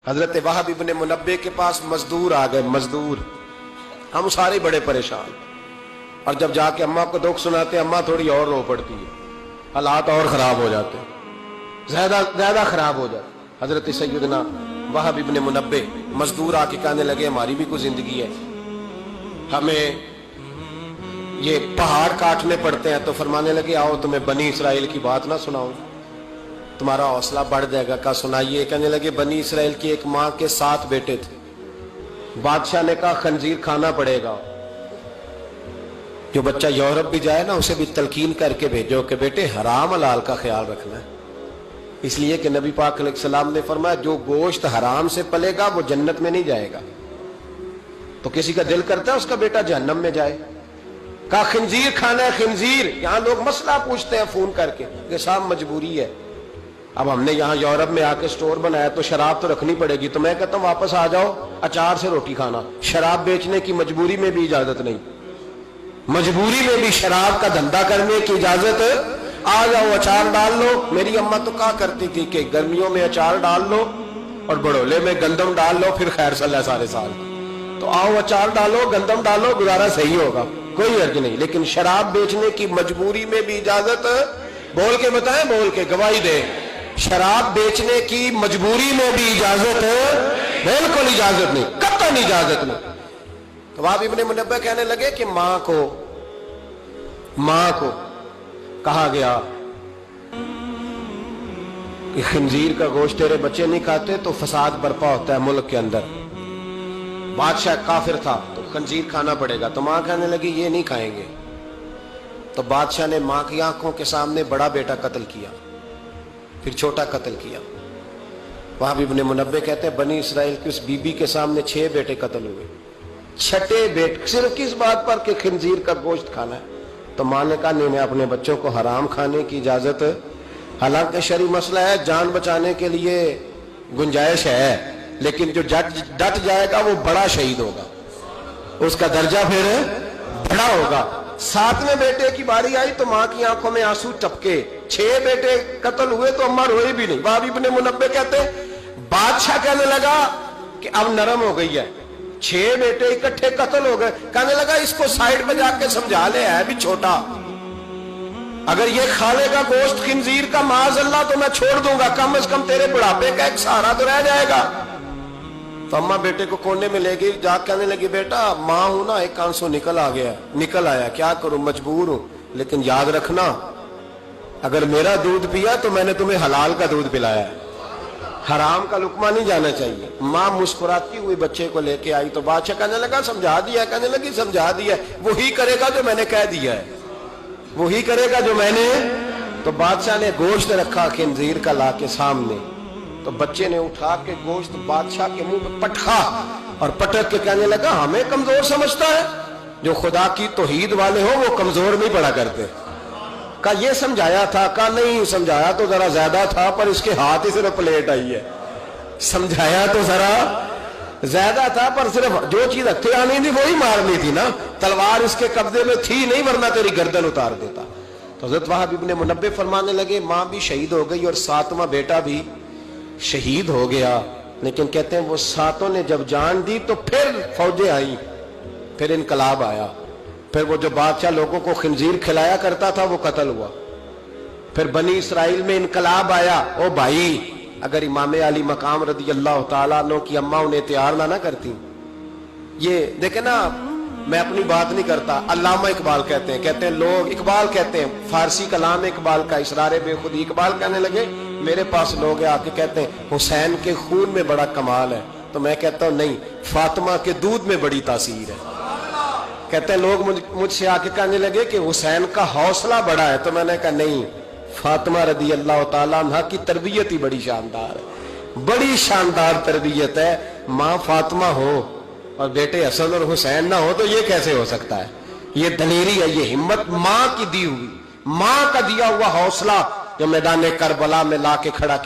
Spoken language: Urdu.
حضرت وہب ابن منبع کے پاس مزدور آ گئے، مزدور، ہم سارے بڑے پریشان، اور جب جا کے اماں کو دکھ سناتے اماں تھوڑی اور رو پڑتی ہے، حالات اور خراب ہو جاتے، زیادہ خراب ہو جاتے۔ حضرت سیدنا وہب ابن منبع مزدور آ کے کہنے لگے ہماری بھی کوئی زندگی ہے، ہمیں یہ پہاڑ کاٹنے پڑتے ہیں، تو فرمانے لگے آؤ تمہیں بنی اسرائیل کی بات نہ سناؤں، تمہارا حوصلہ بڑھ جائے گا۔ کہا سنائیے۔ کہنے لگے بنی اسرائیل کی ایک ماں کے 7 بیٹے تھے، بادشاہ نے کہا خنزیر کھانا پڑے گا، جو بچہ یورپ بھی جائے نا اسے بھی تلقین کر کے بھیجو کہ بیٹے حرام حلال کا خیال رکھنا ہے، اس لیے کہ نبی پاک علیہ السلام نے فرمایا جو گوشت حرام سے پلے گا وہ جنت میں نہیں جائے گا، تو کسی کا دل کرتا ہے اس کا بیٹا جہنم میں جائے۔ کہا خنزیر کھانا ہے، خنزیر۔ یہاں لوگ مسئلہ پوچھتے ہیں فون کر کے کہ صاحب مجبوری ہے، اب ہم نے یہاں یورپ میں آ کے سٹور بنایا تو شراب تو رکھنی پڑے گی، تو میں کہتا ہوں واپس آ جاؤ اچار سے روٹی کھانا، شراب بیچنے کی مجبوری میں بھی اجازت نہیں، مجبوری میں بھی شراب کا دھندا کرنے کی اجازت، آ جاؤ اچار ڈال لو۔ میری اماں تو کہا کرتی تھی کہ گرمیوں میں اچار ڈال لو اور بڑولے میں گندم ڈال لو، پھر خیر صلی اللہ سارے سال، تو آؤ اچار ڈالو گندم ڈالو گزارا صحیح ہوگا، کوئی حرج نہیں، لیکن شراب بیچنے کی مجبوری میں بھی اجازت، بول کے بتائیں، بول کے گواہی دے، شراب بیچنے کی مجبوری میں بھی اجازت ہے، بالکل اجازت نہیں، قطعاً اجازت نہیں۔ تو وہب ابن منبع کہنے لگے کہ ماں کو کہا گیا کہ خنزیر کا گوشت تیرے بچے نہیں کھاتے تو فساد برپا ہوتا ہے ملک کے اندر، بادشاہ کافر تھا تو خنزیر کھانا پڑے گا، تو ماں کہنے لگی یہ نہیں کھائیں گے، تو بادشاہ نے ماں کی آنکھوں کے سامنے بڑا بیٹا قتل کیا، پھر چھوٹا قتل کیا۔ وہب ابن منبع کہتے ہیں بنی اسرائیل کی اس بی بی کے سامنے 6 بیٹے قتل ہوئے، 6 بیٹے صرف کس بات پر کہ خنزیر کا گوشت کھانا ہے۔ تو ماں نے کہا نہیں، اپنے بچوں کو حرام کھانے کی اجازت، حالانکہ شرعی مسئلہ ہے، جان بچانے کے لیے گنجائش ہے، لیکن جو ڈٹ جائے گا وہ بڑا شہید ہوگا، اس کا درجہ پھر بڑا ہوگا۔ 7ویں بیٹے کی باری آئی تو ماں کی آنکھوں میں آنسو ٹپکے، 6 بیٹے قتل ہوئے تو اماں روئی بھی نہیں۔ وہب ابن منبع کہتے بادشاہ کہنے لگا کہ اب نرم ہو گئی ہے، 6 بیٹے اکٹھے قتل ہو گئے، کہنے لگا اس کو سائیڈ پہ جا کے سمجھا لے، ہے بھی چھوٹا، اگر یہ کھا لے گا گوشت خنزیر کا معاذ اللہ تو میں چھوڑ دوں گا، کم از کم تیرے بڑھاپے کا ایک سہارا تو رہ جائے گا۔ تو اماں بیٹے کو کونے میں لے گئی، جا کہنے لگی بیٹا ماں ہوں نا، ایک آنسو نکل آیا، کیا کروں، مجبور ہوں، لیکن یاد رکھنا اگر میرا دودھ پیا تو میں نے تمہیں حلال کا دودھ پلایا ہے، حرام کا لقمہ نہیں جانا چاہیے۔ ماں مسکراتی ہوئی بچے کو لے کے آئی تو بادشاہ کہنے لگا سمجھا دیا، کہنے لگی سمجھا دیا، وہی کرے گا جو میں نے کہہ دیا ہے، وہی کرے گا جو میں نے۔ تو بادشاہ نے گوشت رکھا خنزیر کا لا کے سامنے، تو بچے نے اٹھا کے گوشت بادشاہ کے منہ میں پٹکا اور پٹک کے کہنے لگا ہمیں کمزور سمجھتا ہے، جو خدا کی توحید والے ہو وہ کمزور نہیں پڑا کرتے۔ کہا یہ سمجھایا تھا، کہا نہیں سمجھایا تو ذرا زیادہ تھا، پر اس کے ہاتھ ہی صرف پلیٹ آئی ہے، سمجھایا تو ذرا زیادہ تھا پر صرف جو چیز ہتھے آنی تھی وہی مارنی تھی نا، تلوار اس کے قبضے میں تھی نہیں ورنہ تیری گردن اتار دیتا۔ تو حضرت وہب ابن منبع فرمانے لگے ماں بھی شہید ہو گئی اور 7واں بیٹا بھی شہید ہو گیا، لیکن کہتے ہیں وہ 7 نے جب جان دی تو پھر فوجیں آئیں، پھر انقلاب آیا، پھر وہ جو بادشاہ لوگوں کو خنزیر کھلایا کرتا تھا وہ قتل ہوا، پھر بنی اسرائیل میں انقلاب آیا۔ او بھائی اگر امام علی مقام رضی اللہ تعالیٰ عنہ کی اماں انہیں تیار نہ کرتی، یہ دیکھیں نا، میں اپنی بات نہیں کرتا، علامہ اقبال کہتے ہیں لوگ، اقبال کہتے ہیں فارسی کلام اقبال کا اسرار بے خودی، اقبال کہنے لگے میرے پاس لوگ آ کے کہتے ہیں حسین کے خون میں بڑا کمال ہے، تو میں کہتا ہوں نہیں، فاطمہ کے دودھ میں بڑی تاثیر ہے۔ کہتے ہیں لوگ مجھ سے آ کے کہنے لگے کہ حسین کا حوصلہ بڑا ہے، تو میں نے کہا نہیں، فاطمہ رضی اللہ تعالیٰ عنہ کی تربیت ہی بڑی شاندار ہے، بڑی شاندار تربیت ہے۔ ماں فاطمہ ہو اور بیٹے حسن اور حسین نہ ہو تو یہ کیسے ہو سکتا ہے؟ یہ دلیری ہے، یہ ہمت ماں کی دی ہوئی، ماں کا دیا ہوا حوصلہ جو میدان کربلا میں لا کے کھڑا کیا۔